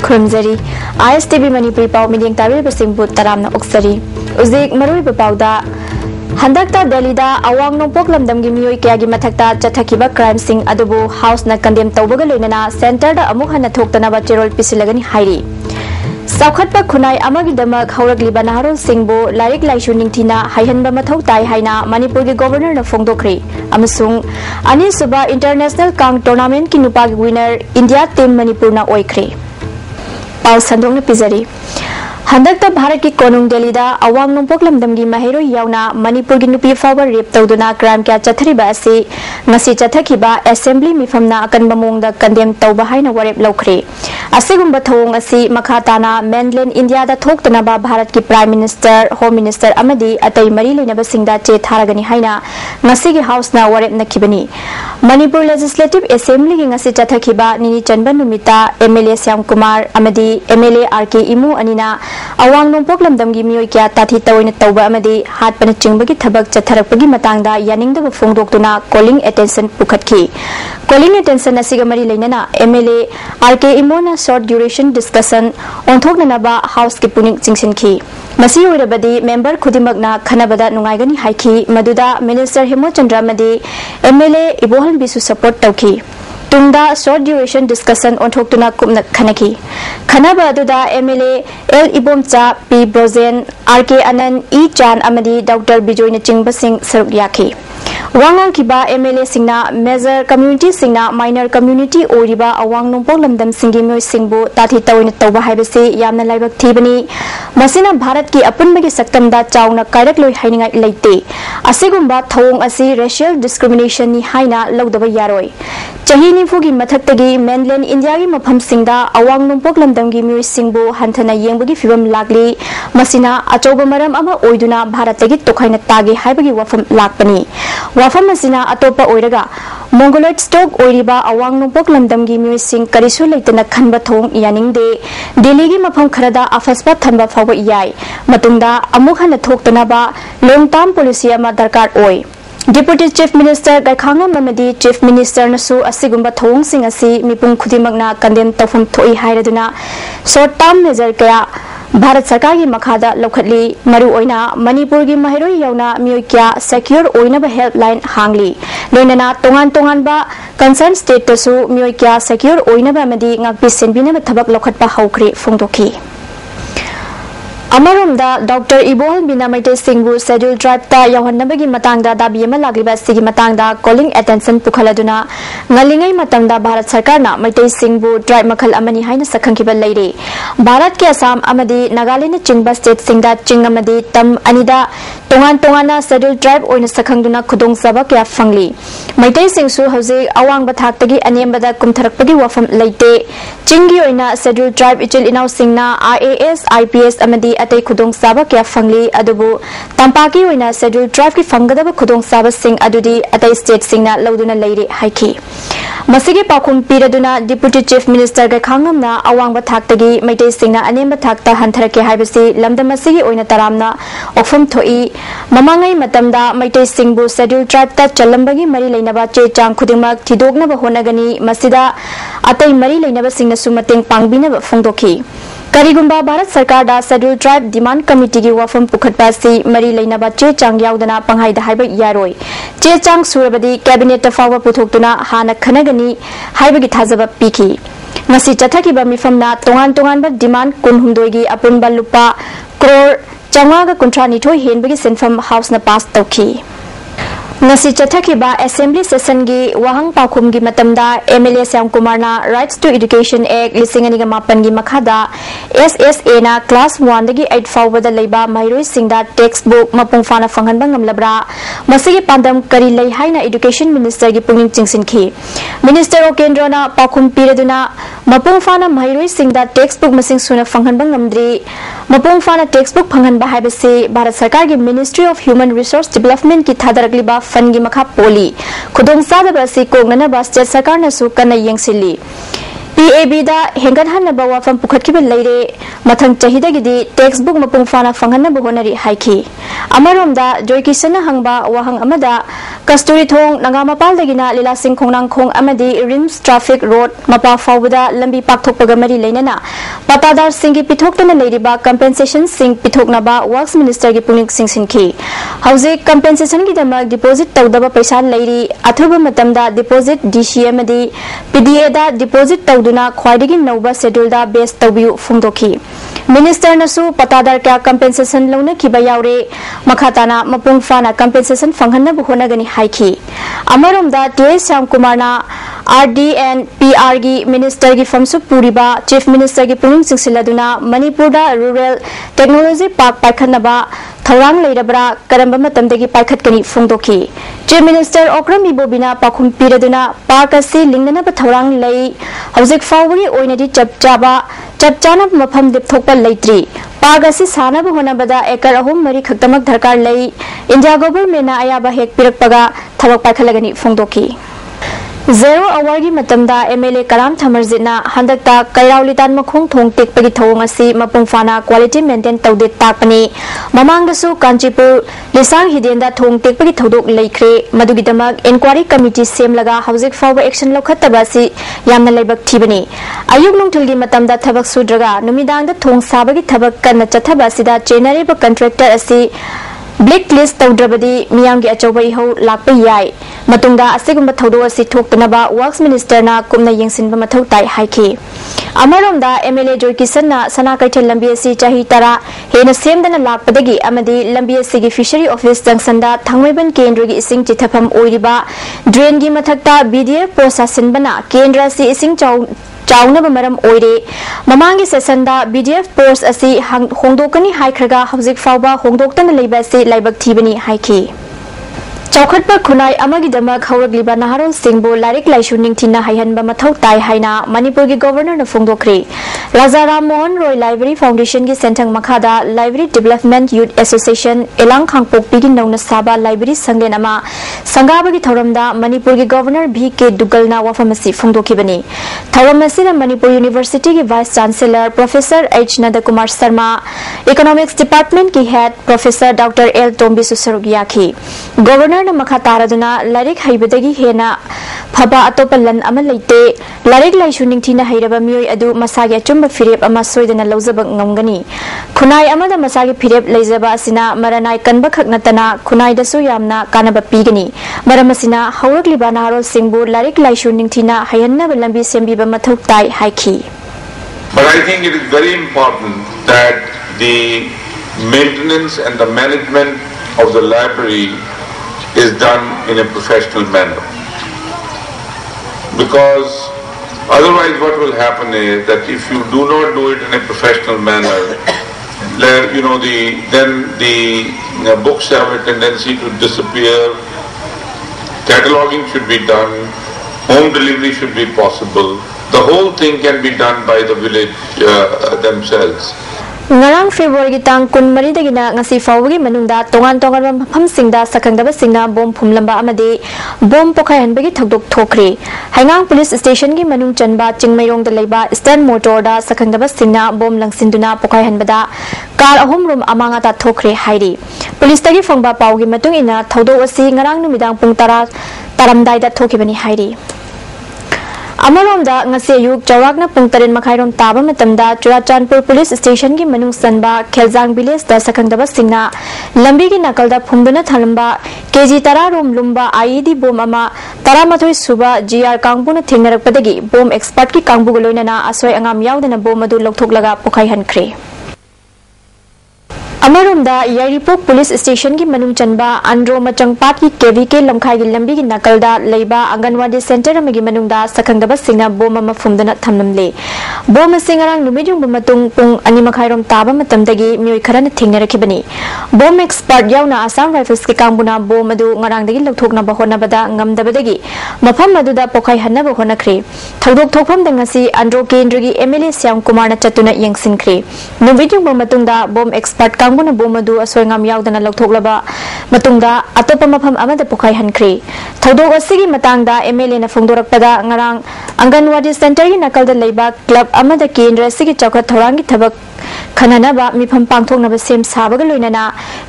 खुरमजरी ISTV Manipuri Pau Meeting Tabi Basingbu Taramna Oksari Uzik Marui Bapauda Handakta Delhi da Awang Nopok Lamdam Gimio Kyagi Matakta Chatakiba crime sing Adubu House na condemn Tobaga Lunana Center da Amuhana Toktana Batirol Pisilagani Hairi Saukhatpa Kunai Amagi Damak Hauragliba Naharol Singbo Larik Laishu Ningtina Haihanba Mathau Tai Haina Manipuri Governor na Fongdokri Amasung Ani Suba International Kang Tournament Kinupag winner India Team Manipur na Oikri Pau Sandong na Pizari Handakta Bharat ki Konung Delhi da Awang Nopok Lamdam gi Mahero Yauna Manipur gi nupi fawa rape tawduna crime kya chathariba asi ngasi chathakiba assembly mifamna akanba mongda condemn tawba haina warep laukhre asigumba thong asi makhatana mainland India da thoktana ba Bharat ki Prime Minister Home Minister amadi atai mari leinaba singda che tharagani haina ngasi gi house na warep nakibani Manipur Legislative Assembly gi ngasi chathakiba nini chanban numita MLA Syam Kumar amadi MLA RK Imu anina Awang Nopok Lamdam gi mioi kya tathi tawina tawba amadi hat pana chingbagi thabak chatharakpagi matangda yaningda phongdoktuna calling attention pukhatki calling attention asiga mari leinana MLA RK Imona short duration discussion onthoknana ba house ki puning chingsinki masi oirabadi member khudimakna khanabada nungaigani haiki maduda Minister Hemo Chandra amadi MLA Ibohan bisu support tawki Tungda short duration discussion on Toktuna Kumna Kanaki. Kanaba Duda MLA L Ibomcha P Brozen RK Anan E Chan Amadi Dr. Bijoy Chingba Singh Sarukyaki. Wangang Kiba MLA Singna Major Community Singna Minor Community Oriba Awang Nopok Lamdam Singimo Singbo Tati Tawin Toba Habasi Yamna Laibak Tibani Masina Bharat ki Apunbagi Saktamda Chawna Kairak Loi Haininga Laite Asigumba Thong Asi Racial Discrimination ni Haina Lodaba Yaroi Chahini Fugi Mathakagi mainland India gi Mafam Singda Awang Nopok Lamdam gi Mui Singbo Hantana Yengbagi Fibam Lagli Masina Achoba Maram Ama Oiduna Bharatagi Tokhaina Tagi Haibagi Wafam Lakpani Wafam Masina Atopa Oiraga Mongoloid stock Oiriba Awang Nopok Lamdam gi Mui Sing Karisu Laitana Khanba Thong Yaningde Delhi gi Mafam Kharada Afaspa Thanba Fawa Yai Matungda Amukhana Thoktana ba long term policy ama darkar oi Deputy Chief Minister Gakhangam Mamadi Chief Minister Nasu Asigumba Thong Sing Asi Mipung Khudimagna condemn Tofam Thoi Hairaduna short term measure kaya Bharat Sarkar gi makhada lokhatli maru oina Manipur gi Mahero yauna mioi kya secure oina ba helpline hangli loinana tongan ba concerned state tasu mioi kya secure oina ba madi ngakpi senbina ba thabak lokhatpa haukri phongdoki Amarumda Dr. Ibohan Bina Maite Singbu schedule tribe ta Yohanabagi Matangda Dabiama Lagliba Sigi Matangda calling attention Pukhaladuna Ngalingai Matamda Bharat Sarkarna Maite Singbu tribe Makhal Amani Haina Sakhankiba Leire Bharat ke Assam Amadi Nagaland Chingba state Singda Chingamadi Tam Anida Tongana schedule tribe oina sakhangduna khudong saba kya fangli Maite Singsu House Awang Bathaktagi Anembada Kumtharakpagi Wafam Leite Chingi oina schedule tribe Ichil Inau Singna IAS IPS Amadi Atay Khudong Saba kya fangli adubu Tampaki oina schedule tribe ki fangadaba khudong saba sing adudi Atay state singna lauduna leire haiki Masigi Pakum Piraduna Deputy Chief Minister Gakhangamna Awang Bathaktagi Maite Singna Anemba Thakta Hantharake Haibasi Lamda Masigi oina taramna Ofam Thoi Mamangai Matamda Maite Singbu schedule tribe ta Chalambagi Mari Lainaba Che Chang Khudingmak Thidokna Honagani Masida Atay Mari Lainaba Singna Sumateng Pangbina Fongdoki Karigumba Bharat Sarkar da schedule tribe demand committee gi wafam pukhatpasi Mari Lainaba Che Chang yaudana Panghaida Haiba Yaroi Che Chang Surabadi cabinet ta fawa puthoktuna hana khanagani haibagi thajaba piki Ngasi chathakiba mifamna tongan ba demand kunhumdoi gi apunba lupa crore Changaga Kuntra Nitoi Henbagi Senfam House na pass Toki. Nasi Chathakiba Assembly Session gi Wahang Pakum gi Matamda MLA Syam Kumarna Rights to Education Act Lisinganiga Mapan gi Makhada SSA na Class 1 dagi 8 fawbada leiba Mairoi Singda textbook mapungfana fanghanba ngamlabra Masigi Pandam Kari Lei Haina Education Minister gi Pungning Chingsinki Minister of Kendra na Pakum Piraduna Mapungfana Mairoi Singda textbook masing suna fanghanba ngamdri Mapungfana textbook phanghanba haibase Bharat Sarkar gi Ministry of Human Resource Development ki thadarakliba Fangi Makha Poli Khudong Sadaba Si Kongnana Ba State Sarkar na su kana yengsili PAB da hengan hanna ba wafam pukhatkiba leire mathang chahida gidi textbook mapungfana fanghanna ba honari haiki Amaromda Joy Kisana hangba wahang amada Kasturi Thong Nangamapal Dagina Lila Sing Khongnang Khong Amadi Rims Traffic Road Mapa Fawda Lambi Pakthok Pagamari Lenana Patadar Singi Pithoktana Ladyba Compensation Sing Pitoknaba Works Minister Gi Punik Sing Sinki House Compensation Gi Damak Deposit Tawdaba Paisa Lady Athuba Matamda Deposit DCM Di PDA da Deposit Tawduna Khwaidagi Nova Schedule da Base Tawbiu Fungdoki Minister Nasu Patadar Kya Compensation Lona Kiba Yaure Makhatana Mapung Fana Compensation Fanghana Buhonagani Haiki Amarum da T.S. Syam Kumarna RD and PR Gi Minister Gi Famsu Puriba Chief Minister Gi Puning Singsiladuna Manipur da Rural Technology Park Paikhanaba Thorang Leirabra Karamba Matamdagi Paikhatkani Fungdoki Chief Minister Okram Ibobina Pakhum Piraduna Park Asi Lingnana Thorang Lei Hauzik Fawri Oinadi Chapchaba Chapchana Mafam Dipthokpa Leitri Park Asi Sana Buhonabada Ekar Ahum Mari Khaktamak Dharkar Lei India Government na Ayaba Hek Pirakpaga Thabak Paikhalagani Fungdoki Zero Hour Gi Matamda MLA Karam Thamarjitna Handakta Kairaulitan Makhong Thong Tekpagi Thawong Asi Mapung Fana Quality Maintain Tawde Takpani Mamangdasu Kanchipur Lisang Hidenda Thong Tekpagi Thawdok Leikre Madugidamak Inquiry Committee Semlaga Hauzik Fawba Action Lokhattaba si Yamna Laibak Thibani Ayuk Nungthulgi Matamda Thabak Sudraga Numidangda Thong Sabagi Thabak Kanna Chathaba Sida Chenareba Contractor Asi Blacklist Tawdrabadi Miyamgi Achauba Ihau Lakpa Yai Matungda Asigumba Thawdo Asi Thoktanaba Works Minister na Kumna Yengsinba Mathau Tai Haiki Amaromda MLA Joy Kisanna Sana Kaitel Lambi Asi Chahi Tara Hena Semdana Lakpadagi Amadi Lambi Asi Gi Fishery Office Jangsanda Thangmaiban Kendra Gi Ising Chithapam Oiriba Drain Gi Mathakta BDF Processin Bana Kendra Si Ising Chauna Maram Oire Mamangi Sesanda BDF Post Asi Hongdokani Haikraga Hauzik Fawba Hongdoktan Leiba Si Laibak Thibani Haiki Chaukhutpa Khunai Amagi Damak Hauragliba Naharol Singbo Larik Laishu Ningthina Haihanba Mathau Tai Haina Manipur Gi Governor na Fungdokri Raja Ram Mohan Roy Library Foundation Gi Sentang Makhada Library Development Youth Association Elang Khangpok Pigi Nauna Saba Library Sanglen Ama Sangaba Gi Thoramda Manipur Gi Governor B.K. Dugalna Wafamasi Fungdokibani Thoramasi na Manipur University Gi Vice Chancellor Professor H. Nandakumar Sharma Economics Department Ki Head Professor Dr. L. Tombi Susarugyaki Governor na Makataraduna Larik Haibadagi Hena Phaba Atopalan Amalite Larik Laishu Ningthina Hairaba Mioi Adu Masagi Achumba Firep Ama Soidana Lauzaba Ngamgani Khunai Amada Masagi Firep Laizaba Asina Maranai Kanba Khaknatana Khunai Dasu Yamna Kanaba Pigani Maramasina Hauragliba Naharol Singbu Larik Laishu Ningthina Hayanna Lambi Sembiba Mathau Tai Haiki But I think it is very important that the maintenance and the management of the library is done in a professional manner, because otherwise what will happen is that if you do not do it in a professional manner, then the books have a tendency to disappear. Cataloging should be done, home delivery should be possible. The whole thing can be done by the village themselves. Ngarang February Tang Kun Maridagina Ngasi Fawgi Manunda Tongan Tongan Pam Singda Sakandaba Singna Bom Pumlamba Amade Bom Pokayan Bagi Togdok Tokri Hangang Police Station Gi Manung Chanba Chingmayrong the Leba Eastern Motor da Sakandaba Singna Bom Langsinduna Pokayan Bada Kar Ahom Room Amangata Tokri Haidi Police Tagi Fongba Paugi Matung Ina Todo Asi Ngarang Numidang Pung Taramdai da Tokibani Haidi Amaromda ngasi ayuk Chawrakna pung 3:30 taba matamda Churachandpur Police Station gi manung sanba Kheljang Village da sakangdaba singna lambi gi nakalda phumduna thalamba KG 10 rom lumba IED bom ama 13 suba GR Kangbuna thengnarakpadagi bom expert ki Kangbu goloinana asoi angam yaudana bom adu lokthoklaga pokhai hankre Amaromda Yaripok Police Station ki manung chanba Andro Machangpat ki KVK lamkhai gi lambi gi nakalda leiba Anganwadi Center amagi manungda sakangdaba singna bom ama phumdana thamnamle bom singarang numidung bumatung pung 2:30 taba matamdagi mioi kharana thengnarakibani bom expert yauna Assam Rifles ki Kangbuna bom adu ngarangdagi lokthokna bahonabada ngamdabadagi mafam aduda pokhai hanaba honakre thodok thokpham dangasi Andro Kendrigi MLA Syam Kumar na chatuna yengsinkre numidung bumatungda bom expert Kangbuna bomadu asoingam yaudana loktoklaba matungda atopa mafam amada pokhai hankre thodok asigi matangda MLA na phongdorakpada ngarang Anganwadi Center gi nakalda leiba club amada kendra asigi chawkhat thorangi thabak khananaba mifam pangthoknaba sem sabaga loinana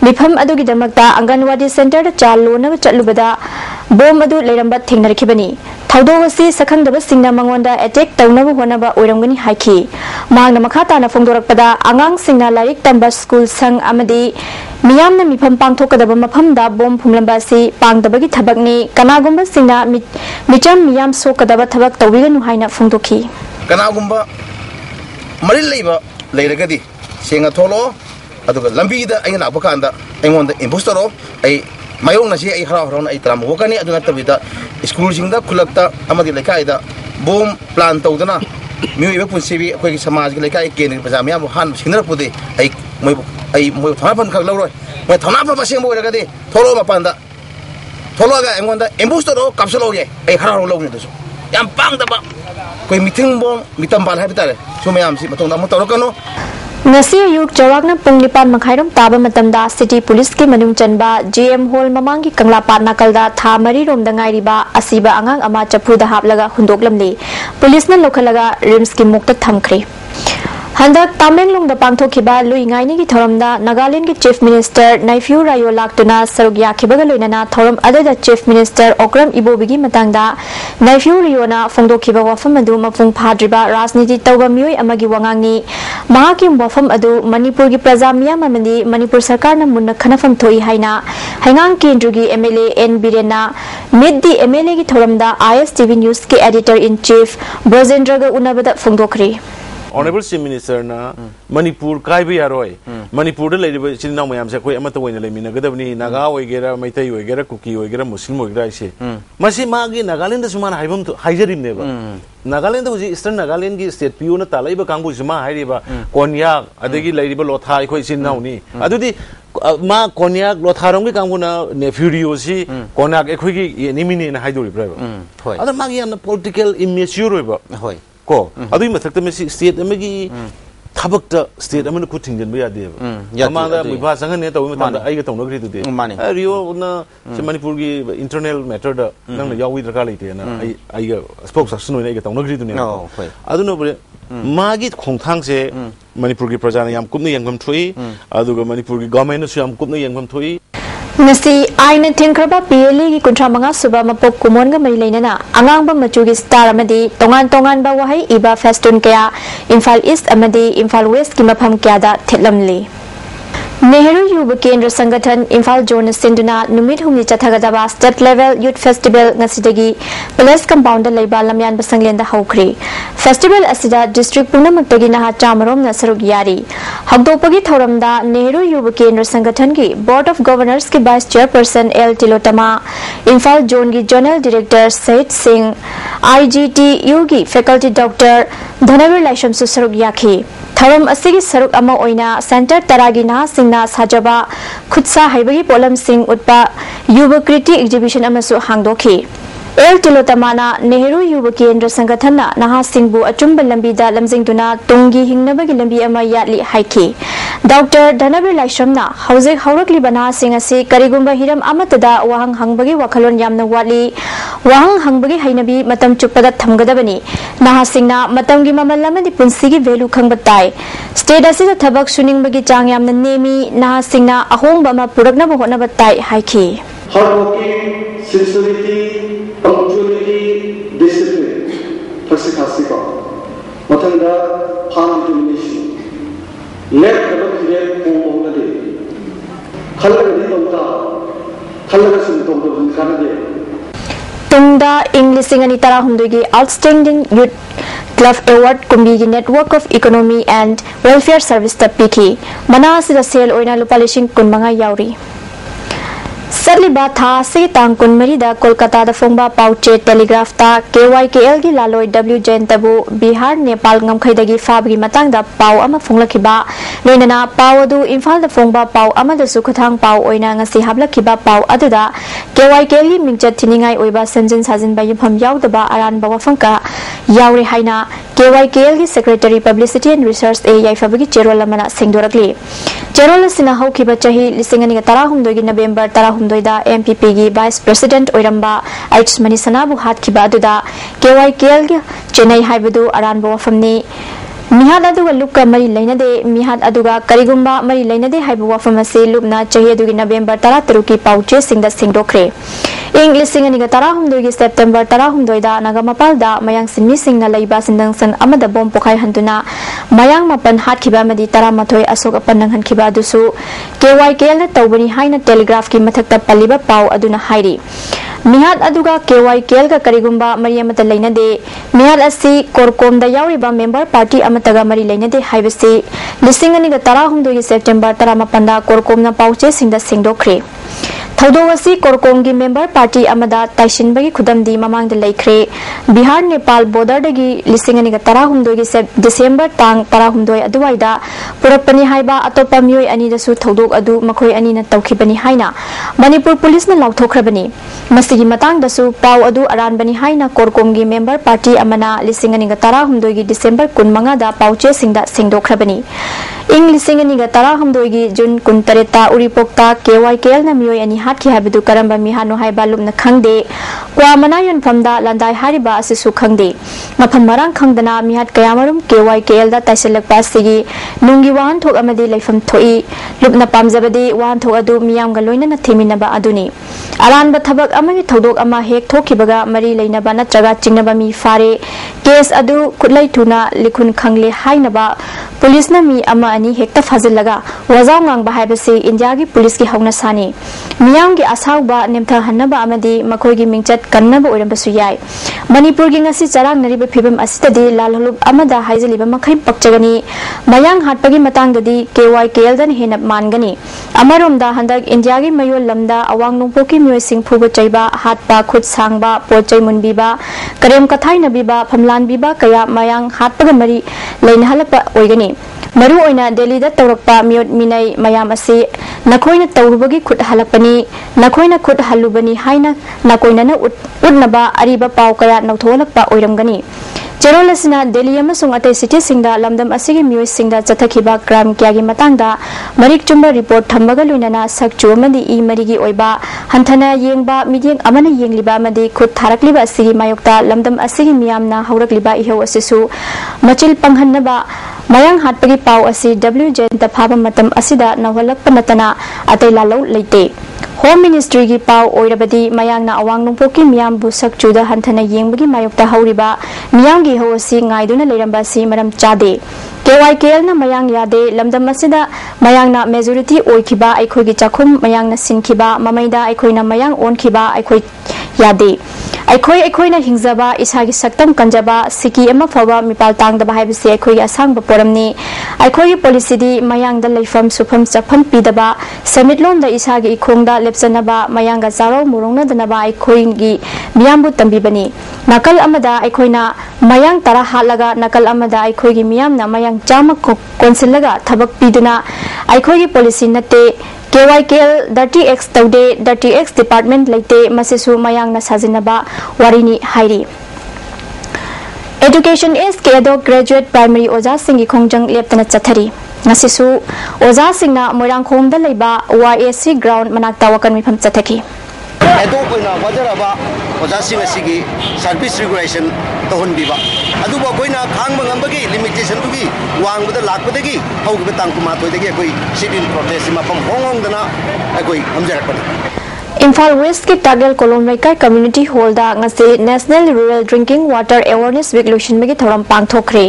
mifam adugi damakta Anganwadi Center da chal lonaba chatlubada bom adu leiramba thengnarkhibani thaudo wasi sakhangdaba singna mangonda attack tawnaba honaba oiramgani haiki mangna makhatana phongdorakpada angang singna larik tamba school sang amadi miyamna mifam pangthokadaba mafamda bom phumlamba si pangdabagi thabakni kanagumba singna micham miyam sokadaba thabak tawiganu haina phongdokhi kanagumba mari leiba leiragadi senga tholo aduga lambi da ai na bakanda engonda impostoro ai mayong na si ai haraw na ai tram hokani aduna tabida school singda khulakta amadi lekai da bom plan tawdana miyo iba punsibi koi samaj ke lekai ke ni pajamya han sinra pude ai moi thana pan khak lawroi moi thana pa baseng bo ragadi tholo ma panda tholo ga engonda impostoro kapsalo ge ai haraw lawni daso yam pang da ba koi meeting bom mitam bal habitare sumayam si matong na mo tawrakano Nasi yuk jawagna punglipan makhairam taba matamda city police ki manung chanba GM hall mamangi kanglapat nakalda tha mari rom da ngai riba asiba angang ama chaphu da haplaga hundoklamli police na lokhalaga rims ki mukta thamkhri handak Tamenglong da pangthokhiba luingai ni thoramda Nagaland ki chief minister Naifyu Rayo laktuna sarugya khibaga loinana thoram adada chief minister Okram Ibobigi matangda Naifyu Rayo na phongdokhiba wafam adu mapung phadriba rajniti tawba mioi amagi wangangni mahaki wafam adu Manipur gi praja miyam amani Manipur sarkar na munna khanafam thoi haina hangang kendru gi MLA N Birena mid di MLA gi thoramda ISTV news ki editor in chief Brojendra ga unabada phongdokhri Honorable Chief Minister na Manipur kaibi yaroi Manipur da lady chinna mayam se koi amata wena le mina gadabni naga oigera maitai oigera kuki oigera muslim oigera ise masi magi Nagaland suman haibam haijarim neba Nagaland da Eastern Nagaland gi state PO na talaiba kangbu suma hairiba konyak adegi laiba lotha khoi chinna uni adudi ma konyak lotharom gi kangbu na ne furiosi konyak ekhoi gi nimini na haidori braba hoi adar magi am political immature oiba hoi ko adu mathakta me state amagi thabakta state amana kuthing jan ba yade amanda mibha sanga ne tawi matanda ai ga tawna gri tude rio na se Manipur gi internal matter da nang na yawi drakar leite na ai ga spokesperson ne ga tawna gri tu ne adu no bre magi khongthang se Manipur gi praja na yam kumna yangam thui adu ga Manipur gi government su yam kumna yangam thui Nasi aina tingkraba PLA gi kuntra manga suba mapok kumon ga mari leinana angangba machugi star amadi tongan ba wahai iba festun kaya Imphal East amadi Imphal West ki mapham kya da thetlamli Nehru Yuba Kendra Sangathan Imphal Zone Sinduna Numit Humni Chathagadaba State Level Youth Festival Ngasidagi Palace Compound Leiba Lamyan Basanglenda Haukri Festival Asida District Punamakagi Naha Chamarom na sarug yari Hagdopagi Thoramda Nehru Yuba Kendra Sangathan ki Board of Governors ki Vice Chairperson L Tilotama Imphal Zone ki Journal Director Said Singh IGTU ki Faculty Doctor Dhanavir Laisham su sarug yakhi Thoram asigi saruk ama oina Center Taragi na singna sajaba khutsa haibagi polam sing utpa Yuba Kriti exhibition amasu hangdokhi El Tilotamana Nehru Yuba Kendra Sangathana naha singbu achumba lambi da lamjingduna tungi hingnabagi lambi ama yatli haiki Dr. Dhanavir Laishamna hauzik haurakli bana singasi karigumba hiram amatada wahang hangbagi wakhalon yamna watli wahang hangbagi hainabi matam chupada thamgadabani naha singna matamgi mamal amadi punsigi value khangbatai state asida thabak suningbagi chang yamna nemi naha singna ahongba ma purakna ba hona batai haiki hardworking sincerity punctuality discipline thasi khasi ko mathanga farm determination let the create home on the khalaga di dawta khalaga sim dawta kana de Tungda English Singani Tara Humdugi Outstanding Youth Club Award Kumbigi Network of Economy and Welfare Service Tapiki Manasida Sale Oina Lupalishing Kunmanga Yauri Sadliba tha se tang kun mari da Kolkata da phongba pauche telegraph ta KYKL gi laloi W Jain tabu Bihar Nepal ngamkhai dagi fabgi matang da pau ama phonglakhiba loinana pau adu Imphal da phongba pau ama da sukhathang pau oina ngasi hablakhiba pau aduda KYKL gi mingchat thiningai oiba sanjin sajin ba yimpham yaudaba aran ba wafangka yauri haina KYKL gi Secretary Publicity and Research a yaifabagi cherol amana sengdorakli cherol sina haukiba chahi lisingani tara humdoi gi November tara humdoida MPP gi Vice President oiramba H Manisana bu hat khiba aduda KYKL gi Chennai haibadu aran ba wafamni मिहाद अदुगा लुपका मरी लेनदे मिहाद अदुगा करिगुम्बा मरी लेनदे हाइबु वाफमसे लुपना चही अदुगी नवेंबर 13 की पाउचे सिंगदा सिंगदोखरे इंग लिसिंग अनिगा 13 September 13 दा नागामपालदा मयांग Simi सिंगना लैबा सिंदंसन अमदा Baum पोखाय हंदुना मयांग मपन हाटखिबा मदी 13 अशोक अपन नंगहनखिबा दुसु KYKL ना तौबनी हाइना telegraph की मथक्ता पल्लिबा पाउ अदुना हाइरी मिहाद अदुगा KYKL का करिगुम्बा मरी अमता लेनदे मिहाद अस्सी कोरकोमदा यावरिबा मेंबर पार्टी अमतगा मरी लेनदे हाइबसी लिसिंग अनिगा 13 सेप्टेम्बर 13 कोरकोमना पाउचे सिंगदा सिंगदोखरे थौदोसी कोरकोम की मेंबर पार्टी अमदा ताइसिनबगी खुदमदी ममांग लेख्रे बिहार नेपाल बॉर्डर दगी लिसिंग अनिगा 13 दिसंबर तांग 13 अदुवाइदा पुरपनी हाइबा अतोपा मियोय अनिदसु थौदोक अदु मखोय अनिना तौखिबनी हाइना मणिपुर पुलिस न लाउथोखरबनी मसिगी मतांगदसु पाउ अदु अरानबनी हाइना कोरकोम की मेंबर पार्टी अमना लिसिंग अनिगा 13 की दिसंबर 15 दा पाउचे सिंगदा सिंगदोखरबनी इंग लिसिंग अनिगा 13 की जून 19 उरिपोक्ता KYKL न मियोय अनि हाटखि हाबिदु करंबा मिहानो हाइबा लुमना खंगदे क्वा मना योनफमदा लंदाय हारिबा असिसु खंगदे मफम मरांग खंगदना मिहाट कयामरुम KYKL दा ताइसलकपा सिगी नुंगी वाहन थोक अमदि लैफम थोई लुमना पामजबदि वाहन थोक अदु मियामगा लोइनना थेमिनबा अदुनी अरानबा थबक अमगी थौदोक अमा हेक थोखिबगा मरी लैनबा नत्रगा चिंगनबा मी फारे केस अदु खुदलै थुना लिखुन खंगले हाइनबा पुलिस न मी अमा अनि हेक्ता फाजिलगा वजाव ngang हाइबसे इंडिया की पुलिस की हौना सानी मियाम की आसाउबा नेमथा हन्नबा अमदि मखोयगी मिंगचत कन्नबा ओइरबसु याय मणिपुर की ngasi चरांग नरिबा फिबम असितदि लालहलुब अमदा हाइजलिबा मखै पक्चगनी मयांग हाटपगी मतंगदि KYKL दन हेन मानगनी अमरोमदा हंदक इंडिया की मयोल लमदा अवांग नोंपोकी मियोयसिंग फुबा चैबा हाटपा खुद सांगबा पोचै मुनबीबा करेम कथाइ नबीबा फमलानबीबा कया मयांग हाटपगा मरी लैनहलपा ओइगनी मरु ओइना दिल्लीदा तौरकपा मियोट मिनै मयाम असि नखोइना तौरुबगी खुद हलकपनी नखोइना खुद हलुबनी हाइना नकोइना उडनबा अरिबा पाउ कया नौथोलकपा ओइरमगनी चेरोलसिना दिल्ली अमसुंग अतै city सिंगदा लमदम असिगी मियोय सिंगदा चथखिबा crime क्यागी मतंगदा Marik Chumba report थम्बगा लोइनना सक्चु अमदि ई मरिगी ओइबा हंथना येंगबा मिडियंग अमना येंगलिबा अमदि खुद थारकलिबा असिगी मायोक्ता लमदम असिगी मियामना हौरकलिबा इहो असिसु मचिल पंगहन्नबा मयांग हाटपगी पाउ असि WJ दफाबा मतम असिदा नवलकपा नतना अतै लालौ लैते होम मिनिस्ट्री की पाउ ओइरबदी मयांगना अवांग नोंपोकी मियामबु सक्चुदा हंथना येंगबगी मायोक्ता हौरिबा मियांगी हो असि ngaiduna leiramba si maram chade KYKL na mayang yade lamdam asida mayangna majority oikhiba aikhogi chakhum mayangna sinkhiba mamaida aikhoina mayang onkhiba aikhoi yade aikhoina hingzaba isagi saktam kanjaba siki ama fawa mipal tangdaba haibse aikhoi asangba poramni aikhogi policy di mayangda leifam sufam chafam pidaba samitlom da isagi ikhongda lepsanaba mayanga zaro murongna danaba aikhoingi miyambu tambibani nakal amada aikhoina mayang tara halaga nakal amada aikhogi miyamna mayang chama konsilaga thabak piduna aikhogi policy nate KYKL 30x taude 30x department laite masisu mayang na sajinaba warini hairi education is kedo graduate primary oja singi khongjang leptana chathari ngasisu oja singna moirang khomda leiba YAC ground manakta wakan mifam chathaki edo koina wajaraba oja sing asigi service regulation tohonbiba aduba koina khangba ngambagi limitation tugi wangbada lakpadagi haugiba tangkuma toidagi koi civil protest ma pam hongongdana koi hamjarakpani Imphal West की टागल कोलोमैका community hall दा ngase National Rural Drinking Water Awareness Week लोशन में की थोरम पांगथोखरे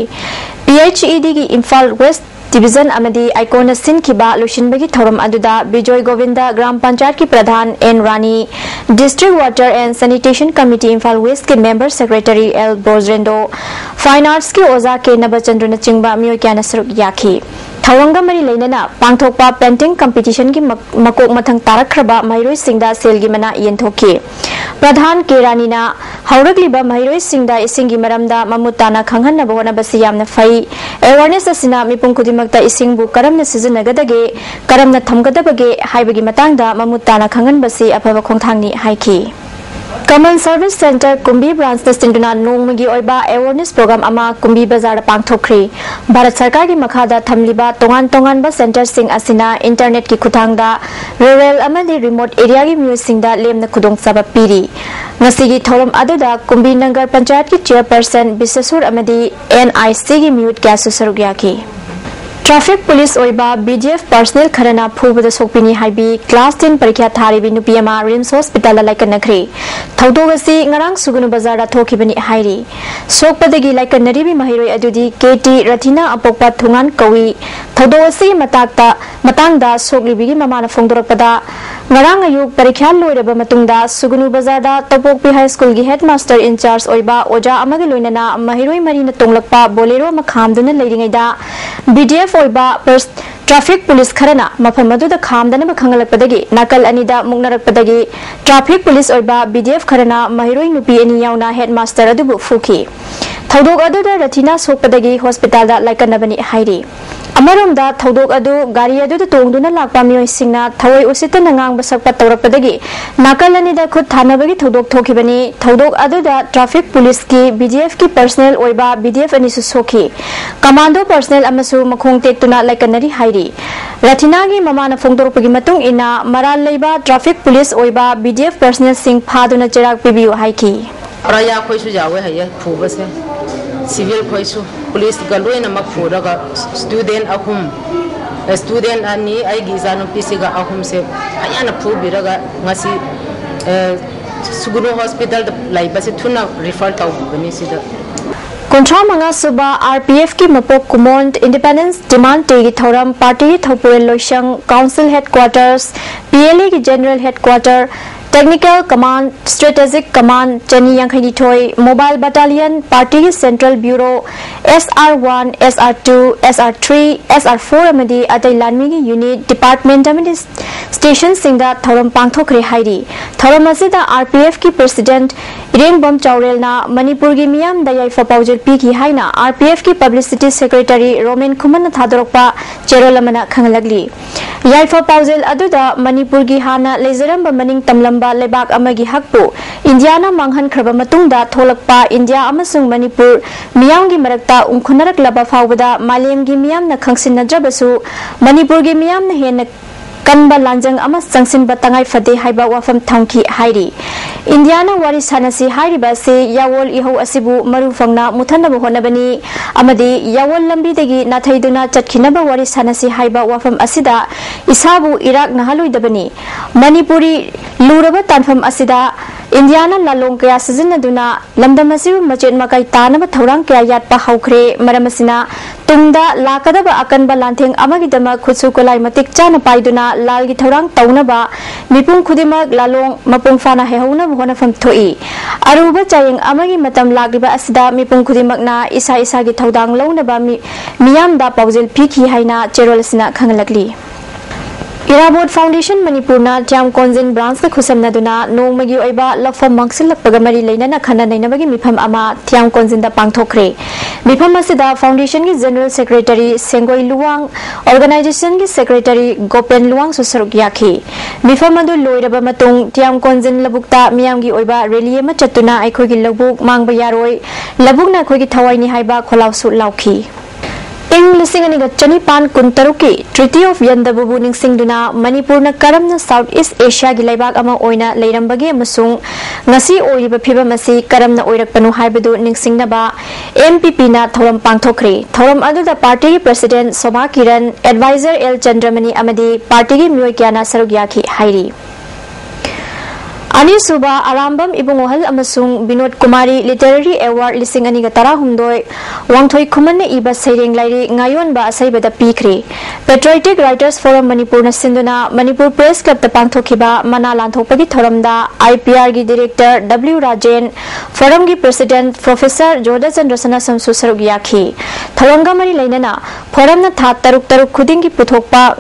PHED की Imphal West डिवीजन अमदी आइकोन सिनखिबा लोशन में की थोरम अदुदा बिजोय गोविंदा ग्राम पंचायत की प्रधान N Rani district water and sanitation committee Imphal West के member secretary L Bojrendo fine arts की ओजा के नबचंद्र नचिंगबा मियो क्या नसरुक याखी थवंगा मरी लेनना पांगथोकपा पेंटिंग कंपटीशन की मकोक मथंग तारखरबा महिरोई सिंगदा सेलगी मना येंथोकी प्रधान केरानीना हौरकलिबा महिरोई सिंगदा इसिंगी मरमदा ममुताना खंगहन्नबा होनबसि यामना फई अवेयरनेस असिना मिपुंग खुदिमक्ता इसिंगबु करमना सिजनगदगे करमना थमगदबगे हाइबगी मतांगदा ममुताना खंगहनबसि अफबा खोंथांगनी हाइकी Common Service Center Kumbi Branch the Sinduna Nongmagi Oiba Awareness Program Ama Kumbi Bazar Pangthokri Bharat Sarkar ki makhada thamliba tongan ba center sing asina internet ki khutangda rural amadi remote area ki miyoi singda lemna khudong saba piri ngasi gi thorom aduda Kumbi Nagar Panchayat ki chairperson Bisasur amadi NIC ki miyut kya susarugya ki Traffic Police Oiba BGF personnel Kharana Phubada Sokpini Haibi Class 10 Parikya Tharibi Nupiyama Rims Hospital Laikanakri Thaudogasi Ngarang Sugunu Bazara Thokibani Hairi Sokpadagi Laikanaribi Mahiroi Adudi KT Rathina Apokpa Thungan Kawi Thaudogasi Matangda Soklibigi Mamana Fongdorakpada Ngarang Ayuk Parikya Loiraba Matungda Sugunu Bazada Topokpi High School gi Headmaster in charge Oiba Oja Amagi Loinana Mahiroi Marina Tonglakpa Bolero Makhamduna Leiringaida BDF Traffic Police Kharana Mafamadu the Khamdana Makangalakpadagi Nakal Anida Mugnarakpadagi Traffic Police Oiba BDF Kharana Mahiroi Nupi Ani Yauna Headmaster Adubu Fuki Thaudok Adu the Ratina Sokpadagi Hospital da Laikanabani Hairi Amaramda Thaudok Adu Gari Adu the Tongduna Lakpa Miyoi Singna Thawai Usita Nangang Basakpa Tawrakpadagi Nakal Anida Khut Thanabagi Thaudok Thokibani Thaudok Adu the Traffic Police ki BDF ki personnel Oiba BDF Anisu Soki Commando personnel Amasu Makhong Tektuna Laikanari Hairi Ratinagi Mamana Fongdorpagi Matung Ina Maral Leiba Traffic Police Oiba BDF personnel Sing Phaduna Chirak Pibiu Haiki Raya Khoisu Jawe Haya Phubase Civil Khoisu Police Galway Namak Phuraga Student Ahum Student Ani Aigizanu Pisiga Ahum Se Ayana Phubiraga Ngasi Sugunu Hospital Laibasi Tuna refer to Benisida Kontra Manga Suba RPF ki Mapok Kumont Independence Demand Tegi Thoram Party Thopurel Loishang Council Headquarters PLA ki General Headquarter Technical Command Strategic Command Chani Yankhani Toy Mobile Battalion Party Central Bureau SR1 SR2 SR3 SR4 amadi atai lanmi unit department amadi station singda thoram pangthokre hairi thoram asida RPF ki president Irengbom Chaurelna Manipur gi miyam da yaifa paujel pi ki haina RPF ki publicity secretary Roman Kuman thadorokpa cherolamana khanglagli yaifa paujel aduda Manipur gi hana lezaram maning tamlam Lebak amagi hakpu Indiana manghan khraba matungda tholakpa India amasung Manipur miyam gi marakta umkhunarak laba fawbada malem gi miyam na khangsin nadrabasu Manipur gi miyam na hen kanba lanjang amas changsin batangai fade haiba wafam thangki hairi Indiana wari sanasi hairiba se yawol iho asibu marufangna muthanabu honabani amadi yawol lambi degi nathaiduna chatkinaba wari sanasi haiba wafam asida isabu Iraq nahaluidabani Manipuri luraba tanfam asida Indiana lalong kaya sizinaduna lamdamasibu machet makai tanaba thorang kaya yatpa haukre maramasina tungda lakadaba akanba lantheng amagidama khutsu kolai matik chana paiduna lalgi thorang taunaba mipung khudimak lalong mapung fana hehauna honafam thoi aruba chayeng amagi matam lagiba asida mipung khudimakna isa gi thodang launaba miyamda paujel phiki haina cherolasina khangalakli Irabot Foundation Manipurna Tiam Konzin Branch ka khusamnaduna nongmagi oiba lafam mangsilakpaga mari leinana khana nainabagi mifam ama Tiam Konzin da pangthokre mifam asida foundation gi general secretary Sengoi Luwang organization gi secretary Gopen Luwang susaruk yakhi mifam adu loiraba matung Tiam Konzin labukta miyam gi oiba rally ma chatuna aikhoi gi labuk mangba yaroi labukna khoi gi thawai ni haiba kholausu lauki English Chanipan Kuntaruki, Treaty of Yandabu Singduna, Manipurna Karamna Southeast Asia Gilaibak Ama Oina, Lairambagi Masung, Nasi Oiba Piba Masi, Karamna Oirakpanu Haibedu Ningsingnaba, MPP na Thoram Pangthokre, Thoram Adu the party president Sobha Kiran, advisor L Chandramani Amadi, party Muikiana Sarugyaki Hairi. Ani Suba Arambam Ibungohal Amasung Binod Kumari Literary Award Lising Anigatara Humdoi Wangthoi Kumane Iba Sairing Lairi Ngayon Ba Asaibada Pikri Patriotic Writers Forum Manipur Nasinduna Manipur Press Club Tapangthokiba Mana Lanthopagi Thoramda IPR gi Director W Rajen Forum gi President Professor Joda Chandrasana Samsu Sarugyaki Tharanga Mari Lainana Forum na That Taruk Khuding gi Puthokpa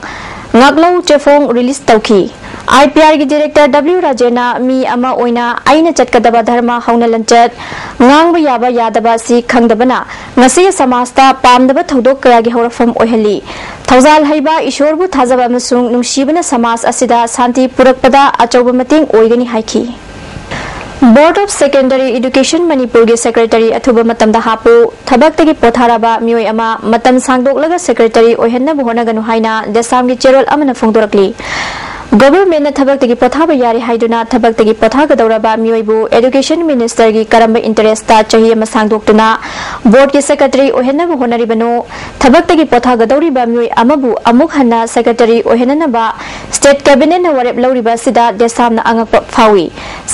Ngaklau Chefong release Tauki IPR ki director W Rajena mi ama oina aina chatkadaba dharma hauna lanchat ngang ba yaba yadaba si khangdabana ngasi samasta pamdaba thodok kaya gi horafam ohali thawzal haiba ishorbu thajaba amasung nungsibana samas asida santi purakpada achauba mating oigani haiki Board of Secondary Education Manipur gi Secretary athuba matam da hapu thabak tagi potharaba mioi ama matam sangdoklaga secretary ohenna buhona ganu haina desam gi cherol amana phongdorakli Government na thabak tagi pothaba yari haiduna thabak tagi pothaga dauraba mioibu Education Minister gi karamba interest ta chahi ama sangdoktuna board gi secretary ohenna bu honaribano thabak tagi pothaga dauriba mioi amabu amuk hanna secretary ohenna ba state cabinet na warep lauriba sida desam na angak phawi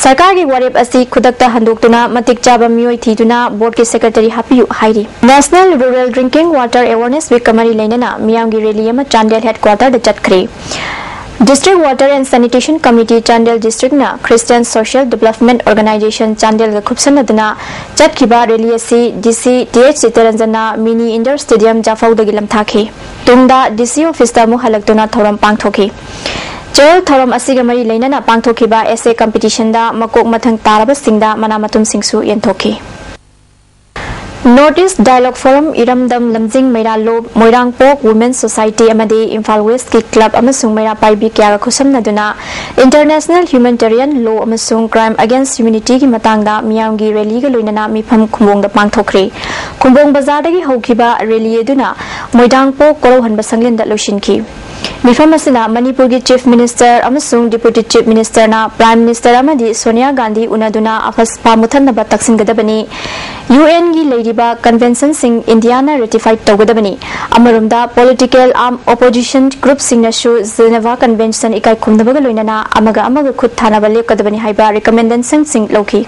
sarkar gi warep asi khudakta handoktuna matik chaba mioi thiduna board gi secretary hapiu hairi National Rural Drinking Water Awareness Week kamari leinana miyam gi rally ama Chandel headquarter da chatkhre District Water and Sanitation Committee Chandel District na Christian Social Development Organization Chandel ga khupsanaduna chatkiba rally asi DC TH Sitaranjana Mini Indoor Stadium Jafau dagi lamthakhi tungda DC office da mu halaktuna thoram pangthokhi Chel thoram asiga mari leinana pangthokhiba essay competition da makok mathang taraba singda manamatum singsu yenthokhi Notice Dialogue Forum Iramdam Lamjing Meira Lob Moirang Pok Women's Society Amadi Imphal West Ki Club amasung Meira Paibi Kya Khusamnaduna International Humanitarian Law amasung Crime Against Humanity ki matangda miyam gi rally ga loinana mifam khumbong da pangthokre Khumbong Bazar dagi hokhiba rally eduna Moirang Pok Korohan Basanglin da loishinki Mifam asina Manipur gi Chief Minister amasung Deputy Chief Minister na Prime Minister amadi Sonia Gandhi unaduna afas pamuthan na bataksin gadabani UN gi Ladiba Convention sing Indiana ratified Togadabani Amarumda Political Arm Opposition Group Signature Geneva Convention Ikai Kumdabagaloinana Amaga Khut Thanabale Kadabani Haiba recommendation sing Loki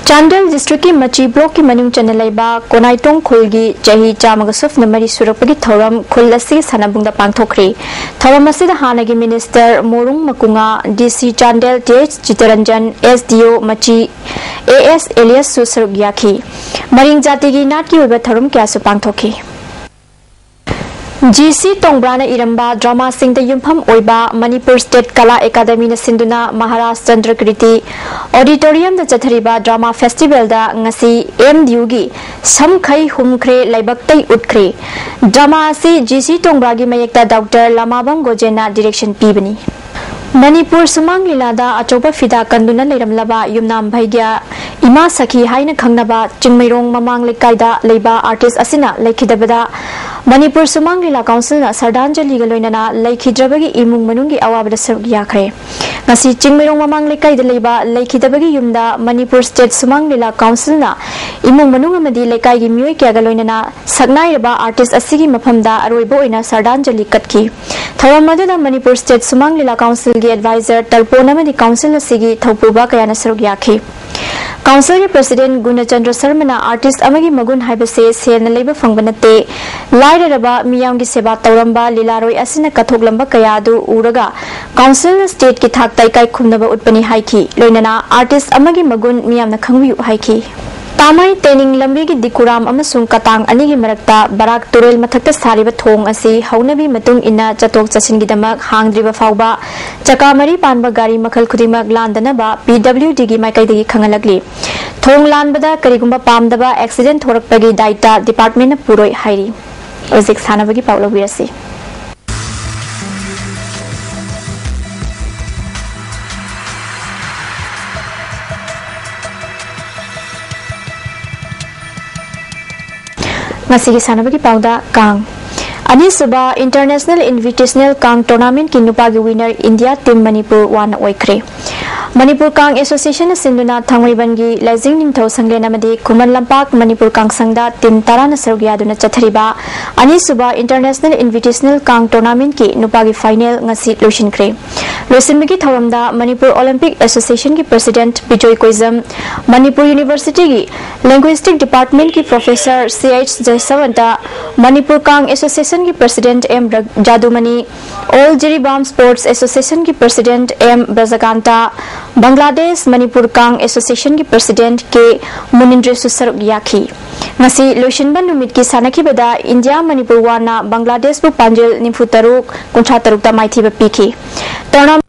Chandel District ki Machi Block ki Manung Chanelaiba Konaitong Khulgi Chahi Chamagasuf Namari Surapagi Thoram Khulasi Sanabungda Pangthokri Thoram asida Hanagi Minister Morung Makunga DC Chandel TH Chitaranjan SDO Machi AS Elias Susargyaki Maring Jati gi Nat ki Uba Thoram Kyasu Pangthokhi GC Tongbrana Iramba Drama Sing the Yumpham Oiba Manipur State Kala Academy na Sinduna Maharaj Chandra Kriti Auditorium da Chathariba Drama Festival da ngasi MDU gi Samkhai Humkhre Laibaktai Utkre Drama asi GC Tongbra gi mayekta Dr. Lamabam Gojena direction pibani Manipur Sumang Lilada Achoba Fida Kanduna Leramlaba Yumnam Bhaigya Ima Sakhi Haina Khangnaba Chingmairong Mamang Lekaida Leiba artist asina Laikidabada Manipur Sumang Lila Council na Sardanjali Galoinana Laikidrabagi Imung Manungi Awabada Yakhre Ngasi Chingmairong Mamang Lekaida Leiba Laikidabagi Yumda Manipur State Sumang Lila Council na Imung Manungamadi Lekai gi Mioi Kya Galoinana Sagnairaba artist asigi maphamda Aroibo ina Sardanjali Katki Tharamaduna Manipur State Sumang Lila Council gi advisor Talponamadi Council asigi Thaupuba Kayana Yakhi Council के President Gunachandra Sarmana artist amagi magun haibase sena leiba fangbanate lairaba miyam gi seba tawramba lilaroi asina kathok kaya du uraga Council state ki thak tai kai khumnaba utpani haiki loinana artist amagi magun miyam na khangwi haiki Tamai Tening Lambi ki Dikuram amasung Katang ani gi marakta Barak Turel mathakta sariba thong asi haunabi matung ina chatok chachin gi damak hangdriba fauba chakamari panba gari makhal khudimak landana ba PWD gi maikai dagi khangalagli thong lanbada karigumba pamdaba accident thorakpagi daita department na puroi hairi ojik sanabagi paulo birasi Masigi sanabagi pauda Kang Anisuba International Invitational Kang Tournament ki nupagi winner India Team Manipur wan oikre Manipur Kang Association Sinduna Thangwaibangi Lazing Nimthau Sanglen amadi Kuman Lampak Manipur Kang Sangda Team Tarana Sargyaduna Chathariba Anisuba International Invitational Kang Tournament ki nupagi final ngasi loishinkre Loisinbagi thoramda Manipur Olympic Association ki President Bijoy Koizam Manipur University ki Linguistic Department ki Professor CH Jaisawanta Manipur Kang Association ki President M Jadumani All Jiribam Sports Association ki President M Brazaganta Bangladesh Manipur Kang Association ki President K Munindre Susargyaki Ngasi loishinban numit ki sanakibada India Manipur wana Bangladesh bu panjil nimfutaruk kunchataruk ta maithiba piki Tournament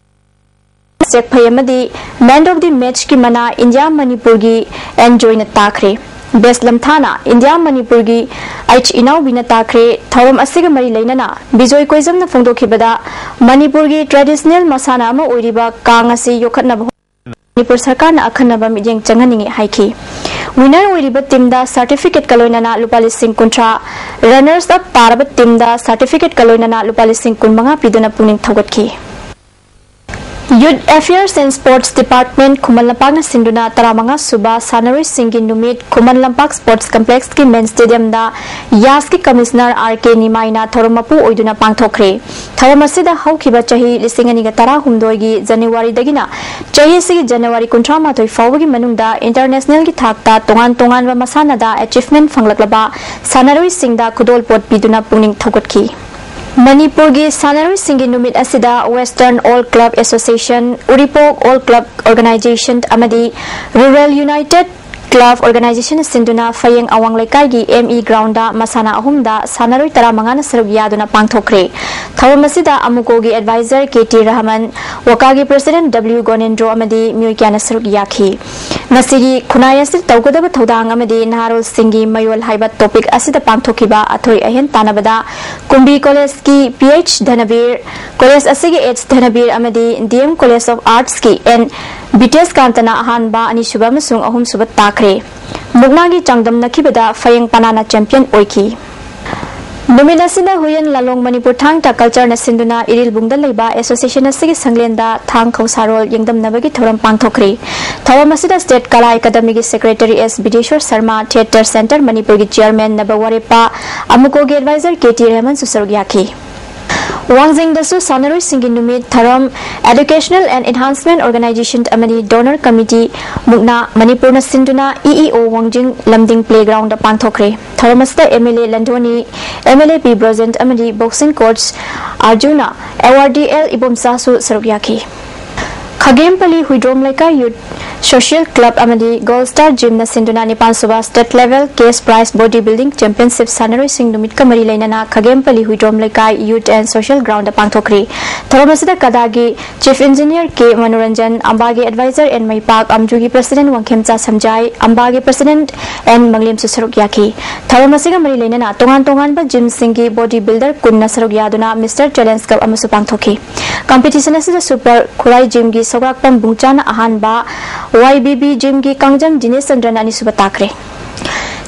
Sek Phayamadi Man of the Match ki mana India Manipur gi enjoy na takre Best Lamthana India Manipur gi H Inau bina takre Thoram asiga mari lainana Bijoy Koizam na phongdokhibada Manipur gi traditional masana ama oiriba Kang asi yokhatna Manipur Sarkar na akhanaba midyeng changhaningi haiki. Winner oiriba team da certificate kaloina na lupa lising kuntra, runners up parabat team da certificate kaloina na lupa lising kunmanga piduna puning thogatki. Youth Affairs and Sports Department Kuman Lampak na sinduna taramanga suba sanari singin numit Kuman Lampak Sports Complex ki main stadium da Yas ki Commissioner RK Nimai na thoromapu oiduna pangthokre. Thoramasida haukiba chahi lisingani ga tara humdoi January dagina chahi sigi January kuntra ma thoi fawgi manungda international ki thakta tongan wa masana da achievement phanglaklaba sanari singda kudol pot biduna puning thokotki. Manipur gi sanari singi numit asida Western All Club Association, Uripok All Club Organization amadi Rural United Club Organization sinduna fayeng awang laikai gi ME ground da masana ahum da sanari taramanga na sarug yaduna pangthokre. Thawamasida amuko gi advisor KT Rahman, wakagi president W Gonendro amadi myoikya na sarug yakhi. Nasigi kunayasi tawgodaba thodang amadi naharul singi mayol haibat topic asida pangthokiba athoi ahen tanabada Kumbi College ki PH Dhanabir College asigi H Dhanabir amadi DM College of Arts ki and BTS Kantana ahanba ani suba masung ahum subat takre. Mugnagi changdam nakibada fayeng panana champion oiki. Numinasina huyan lalong Manipur thang ta culture na sinduna iril bungda leiba association asigi sanglenda thang khausarol yengdam nabagi thoram pangthokri. Thawamasida state kala academy gi secretary S Bideshwar Sharma theater center Manipur gi chairman Nabawarepa amuko gi advisor KT Rahman susarugyaki. Wangjing dasu sanari singin numit tharam educational and enhancement organization amani donor committee mugna Manipur na sinduna EEO Wangjing lamding playground da pangthokre. Tharamasta MLA Landoni MLA P Brozent amani boxing coach Arjuna AWRDL Ibomsa su sarugyaki. Khagempali Huidrom Laika Youth Social Club amadi Gold Star Gym na sinduna Nipan Suba State Level Case Prize Bodybuilding Championship sanari sing numit kamari lainana Khagempali Huidrom Laika Youth and Social Ground da pangthokri. Tharomasida kadagi Chief Engineer K Manoranjan Ambagi Advisor and Maipak Amjugi President Wangkhemcha Samjai Ambagi President and Manglim Susarugyaki. Tharomasiga mari lainana tongan ba gym singi bodybuilder kunna sarugyaduna Mr Challenge Cup amasu pangthoki. Competition asida Super Kurai Gym gi Sograkpam Bungchana ahanba YBB Gym gi Kangjam Dinesh Chandran ani subatakre.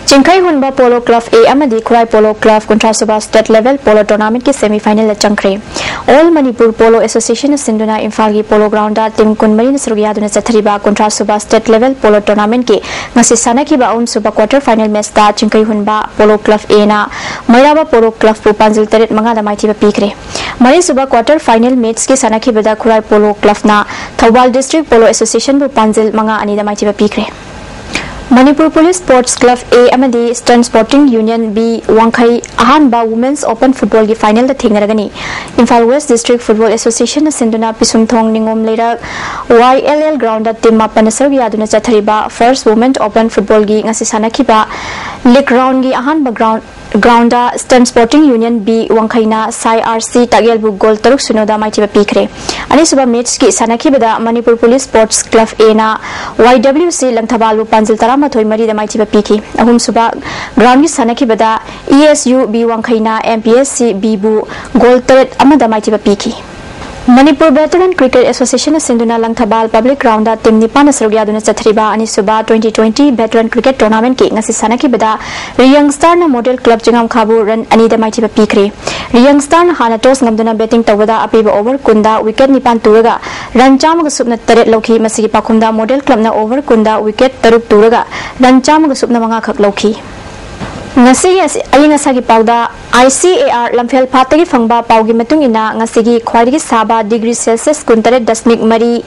Chingkai Hunba Polo Club A amadi Kurai Polo Club Kontra Suba State Level Polo Tournament ki semi-final la changkre. All Manipur Polo Association sinduna Imphal gi Polo Ground da team kunmari na sarugyaduna chathariba Kontra Suba State Level Polo Tournament ki ngasi sanaki ba suba quarter final match da Chingkai Hunba Polo Club A na Mairaba Polo Club pu panjil taret manga da maiti ba pikre. Mari suba quarter final match ki sanaki bada Kurai Polo Club na Thobal District Polo Association bu panjil manga ani da maiti ba pikre. Manipur Police Sports Club A amadi Eastern Sporting Union B Wangkhai ahanba Women's Open Football gi final da thengnaragani. Imphal West District Football Association na sinduna Pisumthong Ningom Leirak YLL ground da team mapan sargi aduna chathariba First Women's Open Football gi ngasi sanakiba league round gi ahanba ground da Eastern Sporting Union B Wangkhai na Sai RC Tagel bu goal 3-0 da maiti ba pikre. Ani suba match ki sanakibada Manipur Police Sports Club A na YWC Langthabalu panjil mathoi mari da maiti ba piki. Ahum suba ground gi sanakibada ESU B Wangkhai na MPSC B bu goal 3 amada maiti ba piki. Manipur Veteran Cricket Association sinduna Langthabal Public Ground da team nipan sarugyaduna chathriba ani suba 2020 Veteran Cricket Tournament ki ngasi sanakibada Riyang Star na Model Club jingam khabu run ani da maiti ba pikre. Riyang Star na hana toss ngamduna batting tawada apiba over kunda wicket nipan turaga run chamaga subna taret lokhi masigi pakhumda Model Club na over kunda wicket taruk turaga run chamaga subna manga khak lokhi. Ngasigi aying asagi pauda ICAR lamphel phatagi phangba paugi matung ina ngasigi khwaidagi saba degree Celsius 19.3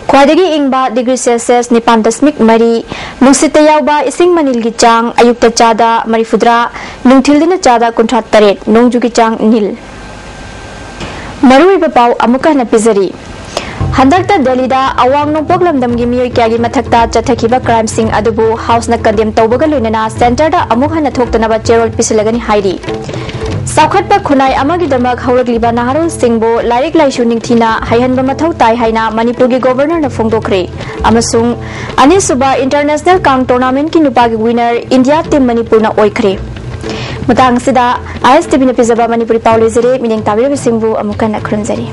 khwaidagi ingba degree Celsius 9.3 nungsita yawba ising manilgi chang ayukta chada marifudra nungthildina chada 38 nongjugi chang nil marui bapau amuka na pizari Handakta Delhi da awang nongpok lamdam gi miyoi kyagi mathakta chathakiba crime sing adubu house na condemn tawbaga loinana center da amuk hana thoktana ba cherol pisilagani hairi Saukhatpa khunai amagi damak haurakliba naharul singbo lairik laishu ningthina haihanba mathau tai haina Manipur gi governor na phongdokre amasung ani suba international kang tournament ki nupa gi winner India team Manipur na oikhre Matang sida ISTV na pizaba Manipuri paulezere mineng tabira singbu amukan na khurumjari